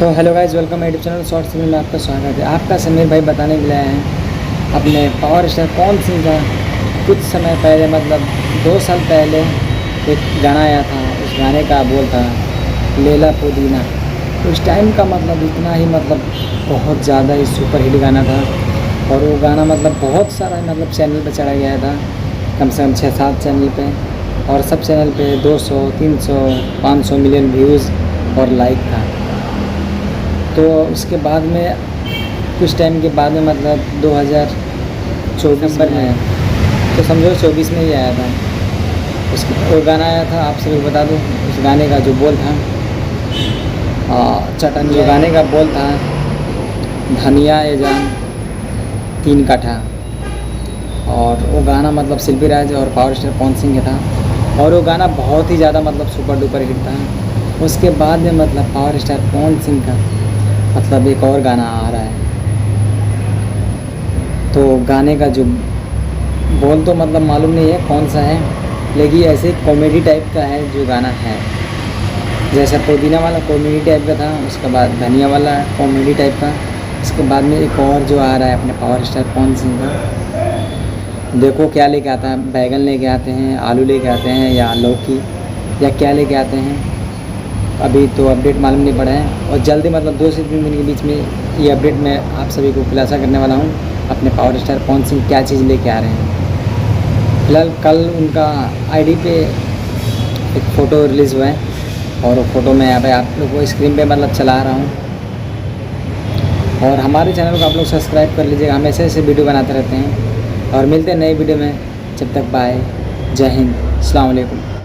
तो hello guys, welcome my YouTube channel short film में आपका स्वागत है। आपका समीर भाई बताने के लिए आए हैं अपने पावर स्टार पवन सिंह का कुछ समय पहले मतलब 2 साल पहले एक गाना आया था। उस गाने का बोल था लैला पुदीना। उस टाइम का मतलब इतना ही मतलब बहुत ज़्यादा ही सुपर हिट गाना था और वो गाना मतलब बहुत सारा मतलब चैनल पर चढ़ा गया था, कम से कम 6-7 चैनल पे, और सब चैनल पे 200, 300, 500 मिलियन व्यूज़ और लाइक था। तो उसके बाद में कुछ टाइम के बाद में मतलब 2024 में आया, तो समझो 24 में ही आया था। उसके वो गाना आया था, आप सभी को बता दूं उस गाने का जो बोल था चटन, जो गाने का बोल था धनिया ए जान 3 काठा। और वो गाना मतलब शिल्पी राज और पावर स्टार पवन सिंह का था और वो गाना बहुत ही ज़्यादा मतलब सुपर डुपर हिट था। उसके बाद में मतलब पावर स्टार पवन सिंह का मतलब एक और गाना आ रहा है, तो गाने का जो बोल तो मतलब मालूम नहीं है कौन सा है, लेकिन ऐसे कॉमेडी टाइप का है जो गाना है। जैसा पुदीना वाला कॉमेडी टाइप का था, उसके बाद धनिया वाला कॉमेडी टाइप का, उसके बाद में एक और जो आ रहा है अपने पावर स्टार पवन सिंह का। देखो क्या लेके आता है, बैगन लेके आते हैं, आलू लेके आते हैं या लौकी या क्या लेके आते हैं, अभी तो अपडेट मालूम नहीं पड़ा है। और जल्दी मतलब 2 से 3 दिन के बीच में ये अपडेट मैं आप सभी को खुलासा करने वाला हूँ अपने पावर स्टार पवन सिंह क्या चीज़ लेके आ रहे हैं। फिलहाल कल उनका आईडी पे एक फ़ोटो रिलीज़ हुआ है और वो फ़ोटो मैं यहाँ पे आप लोग को स्क्रीन पे मतलब चला रहा हूँ। और हमारे चैनल को आप लोग सब्सक्राइब कर लीजिएगा, हम ऐसे वीडियो बनाते रहते हैं और मिलते हैं नई वीडियो में। जब तक बाय, जय हिंद, अस्सलाम वालेकुम।